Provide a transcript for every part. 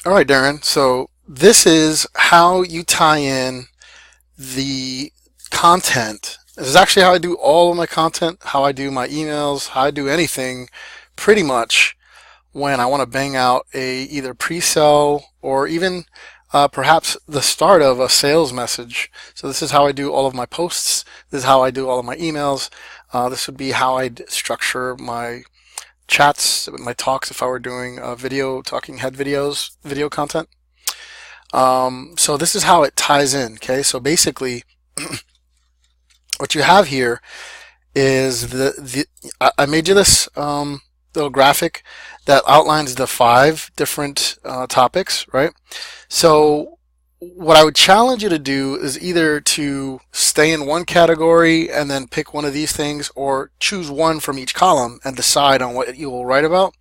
All right, Darren. So this is how you tie in the content. This is actually how I do all of my content, how I do my emails, how I do anything pretty much when I want to bang out a either pre-sale or even perhaps the start of a sales message. So this is how I do all of my posts. This is how I do all of my emails. This would be how I structure my chats, my talks if I were doing video talking head videos, video content. So this is how it ties in. Okay, so basically, what you have here is I made you this little graphic that outlines the five different topics, right? So what I would challenge you to do is either to stay in one category and then pick one of these things, or choose one from each column and decide on what you will write about,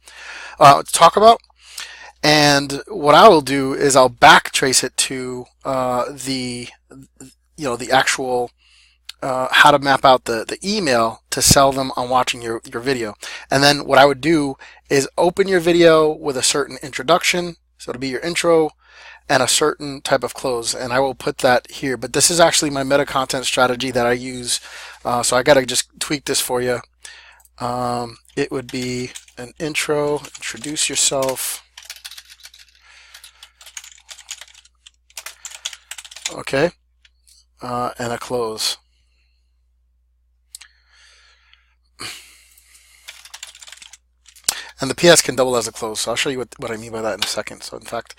talk about. And what I will do is I'll backtrace it to the actual how to map out the email to sell them on watching your video. And then what I would do is open your video with a certain introduction, so it'll be your intro, and a certain type of close. And I will put that here. But this is actually my meta content strategy that I use. So I got to just tweak this for you. It would be an intro, introduce yourself. Okay. And a close. And the PS can double as a close, so I'll show you what I mean by that in a second. So in fact,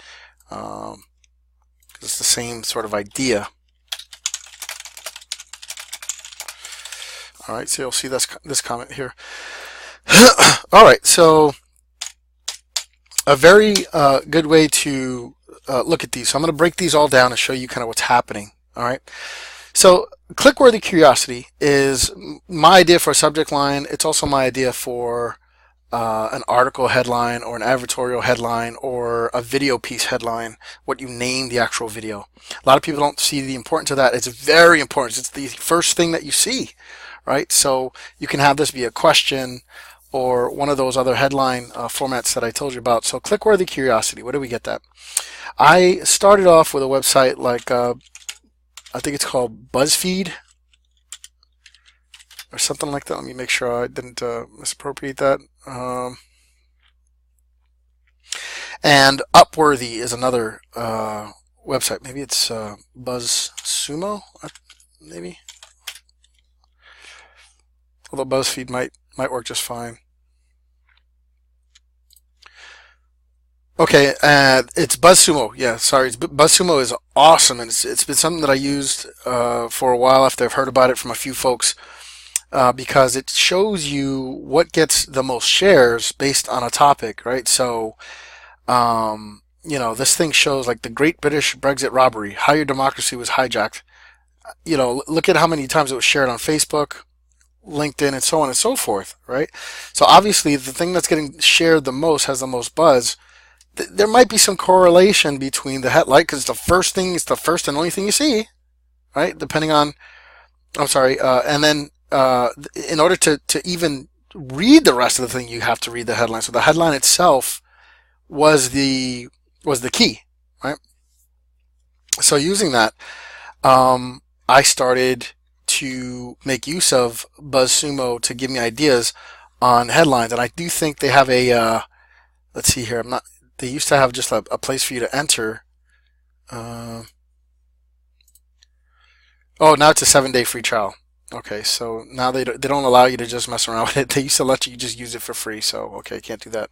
it's the same sort of idea. All right, so you'll see this comment here. All right, so a very good way to look at these. So I'm going to break these all down and show you kind of what's happening. All right. So click-worthy curiosity is my idea for a subject line. It's also my idea for an article headline or an advertorial headline or a video piece headline, what you name the actual video. A lot of people don't see the importance of that. It's very important. It's the first thing that you see, right? So you can have this be a question or one of those other headline formats that I told you about. So click-worthy curiosity, where do we get that? I started off with a website like I think it's called BuzzFeed or something like that. Let me make sure I didn't misappropriate that. And Upworthy is another website. Maybe it's BuzzSumo, maybe. Although BuzzFeed might work just fine. Okay, it's BuzzSumo. Yeah, sorry. BuzzSumo is awesome, and it's been something that I used for a while after I've heard about it from a few folks. Because it shows you what gets the most shares based on a topic, right? So, this thing shows like the Great British Brexit Robbery, how your democracy was hijacked. Look at how many times it was shared on Facebook, LinkedIn, and so on and so forth, right? So obviously the thing that's getting shared the most has the most buzz. There might be some correlation between the headline, because the first thing is the first and only thing you see, right? Depending on, I'm sorry, and then in order to even read the rest of the thing, you have to read the headline. So the headline itself was the key, right? So using that, I started to make use of BuzzSumo to give me ideas on headlines, and I do think they have a let's see here. They used to have just a place for you to enter. Oh, now it's a 7-day free trial. Okay, so now they don't allow you to just mess around with it. They used to let you just use it for free. So okay, can't do that.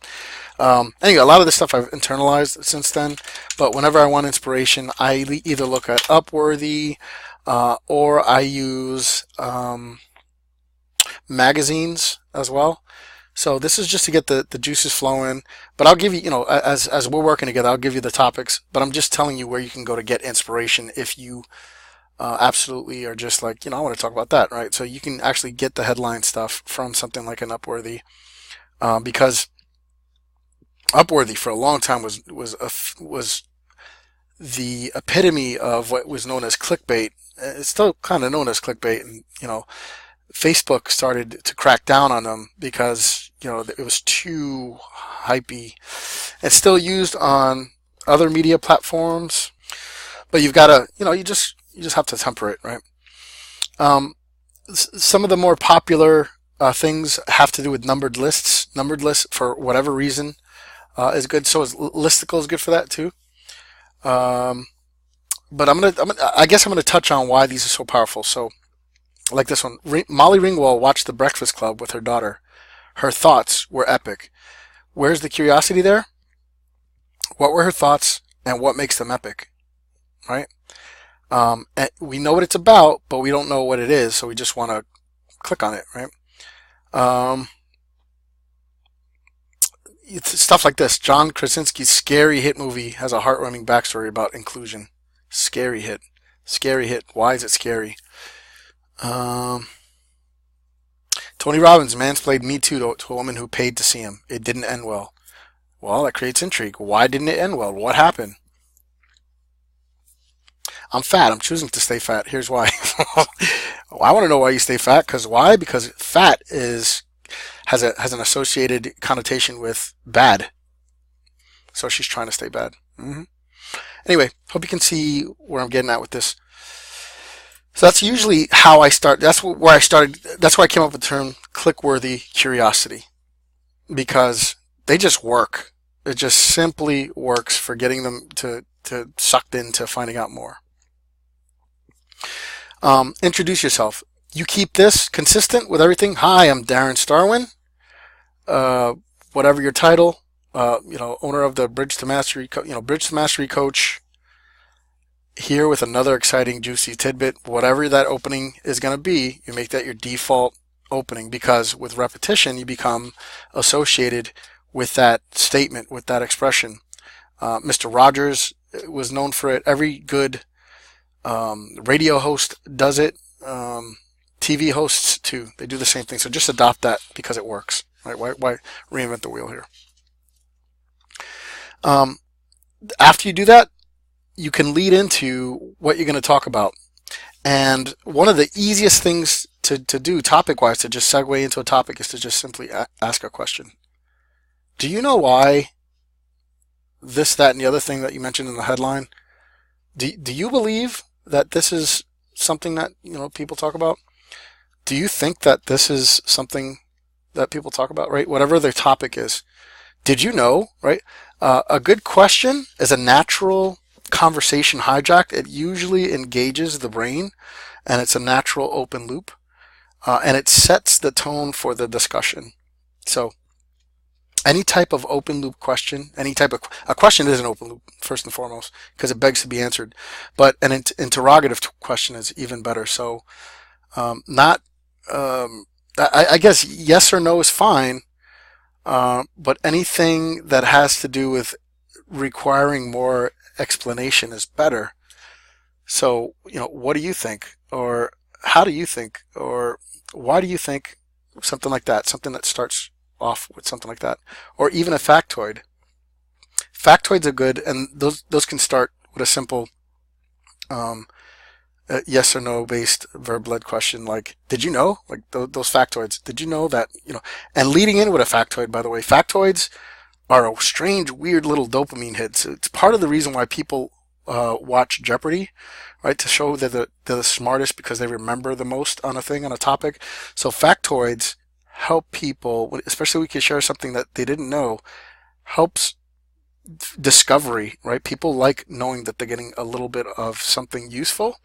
Anyway, a lot of this stuff I've internalized since then. But whenever I want inspiration, I either look at Upworthy or I use magazines as well. So this is just to get the juices flowing. But I'll give you, as we're working together, I'll give you the topics. But I'm just telling you where you can go to get inspiration if you absolutely are just like, I want to talk about that, right? So you can actually get the headline stuff from something like an Upworthy, because Upworthy for a long time was the epitome of what was known as clickbait. It's still kind of known as clickbait, and Facebook started to crack down on them because it was too hypey. It's still used on other media platforms, but you've got to, you just have to temper it, right? Um, some of the more popular things have to do with numbered lists. Numbered lists, for whatever reason, is good. So is listicle is good for that too. Um, but I guess I'm gonna touch on why these are so powerful. So, like this one, Molly Ringwald watched The Breakfast Club with her daughter. Her thoughts were epic. Where's the curiosity there? What were her thoughts, and what makes them epic? Right? And we know what it's about, but we don't know what it is, so we just want to click on it, right? Um, it's stuff like this. John Krasinski's scary hit movie has a heartwarming backstory about inclusion. Scary hit. Scary hit. Why is it scary? Um, Tony Robbins mansplained Me Too to a woman who paid to see him. It didn't end well. Well, that creates intrigue. Why didn't it end well? What happened? I'm fat. I'm choosing to stay fat. Here's why. I want to know why you stay fat. Because why? Because fat has an associated connotation with bad. So she's trying to stay bad. Anyway, hope you can see where I'm getting at with this. So that's usually how I start. That's where I started. That's why I came up with the term click-worthy curiosity, because they just work. It just simply works for getting them to sucked into finding out more. Introduce yourself. You keep this consistent with everything. Hi, I'm Darren Starwin. Whatever your title, owner of the Bridge to Mastery, Bridge to Mastery coach. Here with another exciting, juicy tidbit. Whatever that opening is going to be, you make that your default opening, because with repetition, you become associated with that statement, with that expression. Mr. Rogers was known for it. Every good radio host does it. TV hosts too. They do the same thing. So just adopt that because it works. Right? Why reinvent the wheel here? After you do that, you can lead into what you're going to talk about. And one of the easiest things to do topic-wise, to just segue into a topic, is to just simply ask a question. Do you know why this, that, and the other thing that you mentioned in the headline? Do you believe that this is something that people talk about? Do you think that this is something that people talk about, right? Whatever their topic is. Did you know, right? A good question is a natural conversation hijack. It usually engages the brain, and it's a natural open loop, and it sets the tone for the discussion. So any type of open loop question, a question is an open loop first and foremost, because it begs to be answered, but an interrogative question is even better. So I guess yes or no is fine, but anything that has to do with requiring more explanation is better. So, what do you think? Or how do you think? Or why do you think? Something like that. Something that starts off with something like that. Or even a factoid. Factoids are good, and those can start with a simple yes or no based verb-led question, like, did you know? Like those factoids. Did you know that, and leading in with a factoid, by the way. Factoids are a strange, weird little dopamine hits. It's part of the reason why people watch Jeopardy, right? To show that they're the smartest, because they remember the most on a topic. So factoids help people, especially we can share something that they didn't know, helps discovery, right? People like knowing that they're getting a little bit of something useful.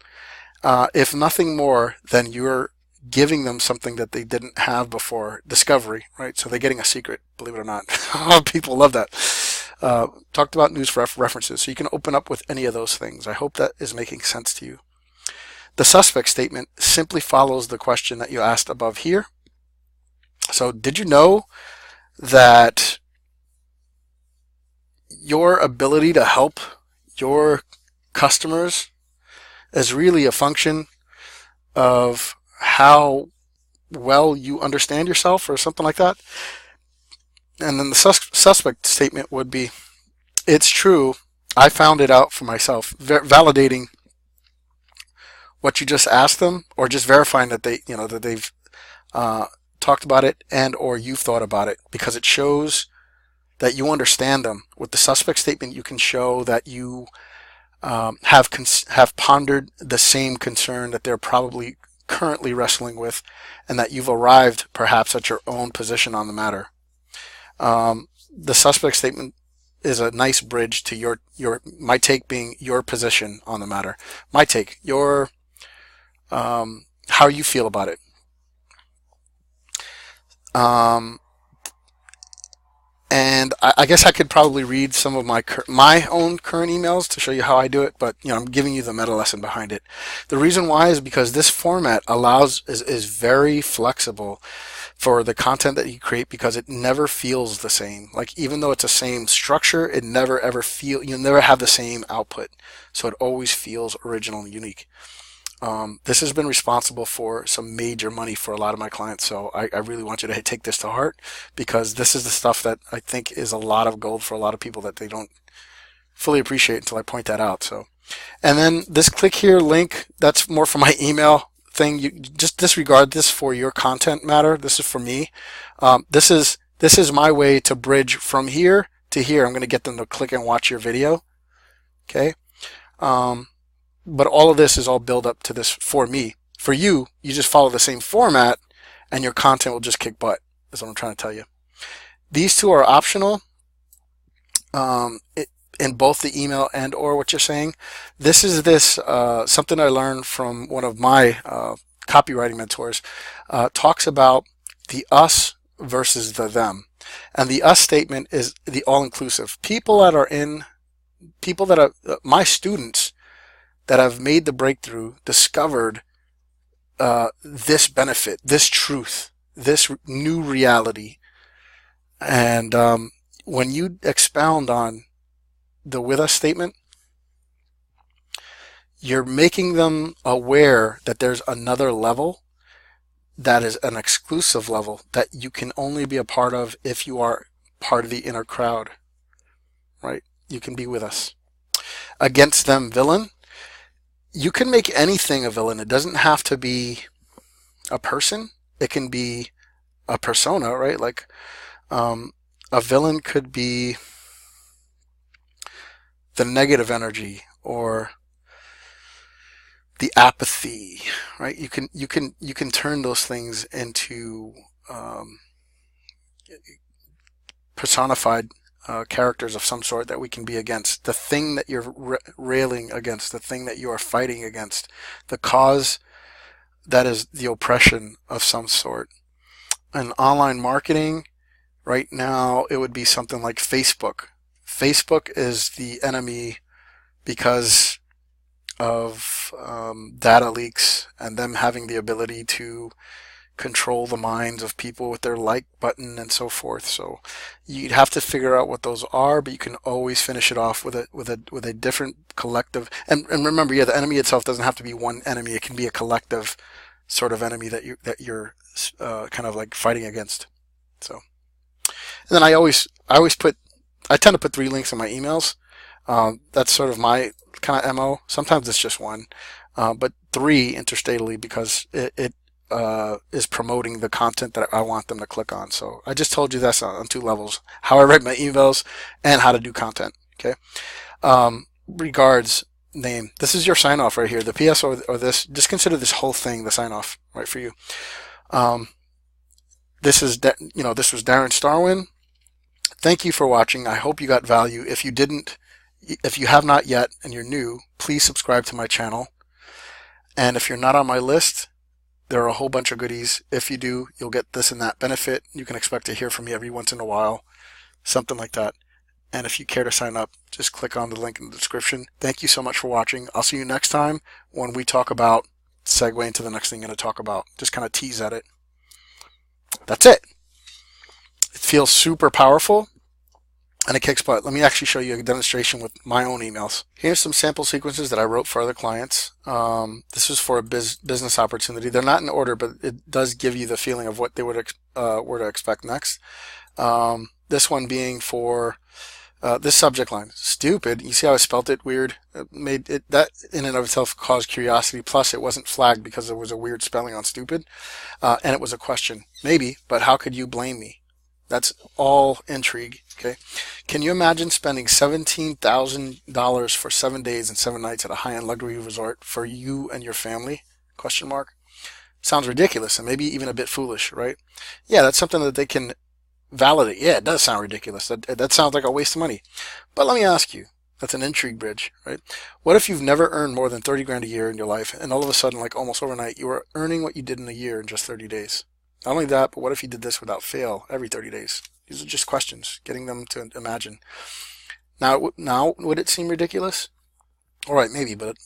If nothing more than you're giving them something that they didn't have before. Discovery, right? So they're getting a secret, believe it or not. People love that. Talked about news references, so you can open up with any of those things. I hope that is making sense to you. The suspect statement simply follows the question that you asked above here. So did you know that your ability to help your customers is really a function of how well you understand yourself, or something like that? And then the suspect statement would be, it's true, I found it out for myself, validating what you just asked them, or just verifying that that they've talked about it, and or you've thought about it, because it shows that you understand them. With the suspect statement, you can show that you have pondered the same concern that they're probably currently wrestling with, and that you've arrived perhaps at your own position on the matter. The suspect statement is a nice bridge to my take being your position on the matter. My take, your how you feel about it. And I guess I could probably read some of my own current emails to show you how I do it, but I'm giving you the meta lesson behind it. The reason why is because this format is very flexible for the content that you create, because it never feels the same. Like, even though it's the same structure, it never ever you'll never have the same output. So it always feels original and unique. This has been responsible for some major money for a lot of my clients, so I really want you to take this to heart, because this is the stuff that I think is a lot of gold for a lot of people that they don't fully appreciate until I point that out. So, and then this click here link, that's more for my email thing. You just disregard this for your content matter. This is for me. This is my way to bridge from here to here. I'm going to get them to click and watch your video. Okay. But all of this is all built up to this for me. For you, you just follow the same format and your content will just kick butt. That's what I'm trying to tell you. These two are optional in both the email and or what you're saying. This is something I learned from one of my copywriting mentors. Talks about the us versus the them. And the us statement is the all-inclusive. People that are my students that have made the breakthrough, discovered this benefit, this truth, this new reality. And when you expound on the with us statement, you're making them aware that there's another level that is an exclusive level that you can only be a part of if you are part of the inner crowd, right? You can be with us. Against them, villain. You can make anything a villain. It doesn't have to be a person. It can be a persona, right? Like a villain could be the negative energy or the apathy, right? You can turn those things into personified characters of some sort that we can be against. The thing that you're railing against, the thing that you are fighting against, the cause that is the oppression of some sort. In online marketing, right now, it would be something like Facebook. Facebook is the enemy because of data leaks and them having the ability to control the minds of people with their like button and so forth. So you'd have to figure out what those are, but you can always finish it off with a different collective. And remember, yeah, the enemy itself doesn't have to be one enemy. It can be a collective sort of enemy that you're kind of like fighting against. So, and then I tend to put 3 links in my emails. That's sort of my kind of MO. Sometimes it's just 1, but 3 interstatally, because it is promoting the content that I want them to click on. So I just told you that's on 2 levels: how I write my emails and how to do content. Okay. Regards, name. This is your sign off right here. The PS or this. Just consider this whole thing the sign off, right, for you. This was Darren Starwin. Thank you for watching. I hope you got value. If you have not yet and you're new, please subscribe to my channel. And if you're not on my list, there are a whole bunch of goodies. If you do, you'll get this and that benefit. You can expect to hear from me every once in a while, something like that. And if you care to sign up, just click on the link in the description. Thank you so much for watching. I'll see you next time when we talk about, segue into the next thing I'm going to talk about. Just kind of tease at it. That's it. It feels super powerful and it kicks butt. Let me actually show you a demonstration with my own emails. Here's some sample sequences that I wrote for other clients. This is for a business opportunity. They're not in order, but it does give you the feeling of what they were to expect next. This one being for this subject line, stupid. You see how I spelt it weird? That in and of itself caused curiosity. Plus, it wasn't flagged because there was a weird spelling on stupid, and it was a question. Maybe, but how could you blame me? That's all intrigue. Okay. Can you imagine spending $17,000 for 7 days and 7 nights at a high-end luxury resort for you and your family? Question mark. Sounds ridiculous and maybe even a bit foolish, right? Yeah, that's something that they can validate. Yeah, it does sound ridiculous. That sounds like a waste of money. But let me ask you, that's an intrigue bridge, right? What if you've never earned more than 30 grand a year in your life, and all of a sudden, like almost overnight, you were earning what you did in a year in just 30 days? Not only that, but what if you did this without fail every 30 days? These are just questions, getting them to imagine. Now, would it seem ridiculous? All right, maybe, but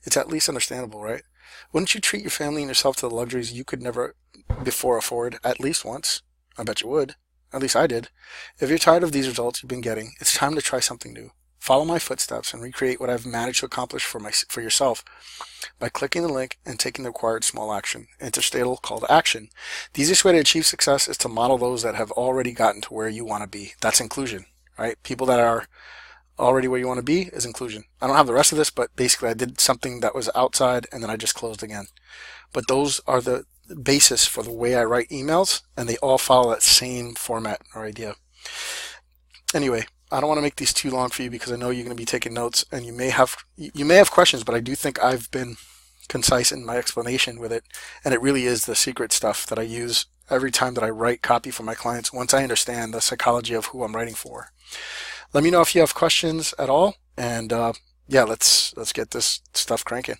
it's at least understandable, right? Wouldn't you treat your family and yourself to the luxuries you could never before afford at least once? I bet you would. At least I did. If you're tired of these results you've been getting, it's time to try something new. Follow my footsteps and recreate what I've managed to accomplish for yourself by clicking the link and taking the required small action. Interstitial call to action. The easiest way to achieve success is to model those that have already gotten to where you want to be. That's inclusion, right? People that are already where you want to be is inclusion. I don't have the rest of this, but basically I did something that was outside and then I just closed again. But those are the basis for the way I write emails, and they all follow that same format or idea. Anyway, I don't want to make these too long for you because I know you're going to be taking notes and you may have questions, but I do think I've been concise in my explanation with it, and it really is the secret stuff that I use every time that I write copy for my clients once I understand the psychology of who I'm writing for. Let me know if you have questions at all, and yeah, let's get this stuff cranking.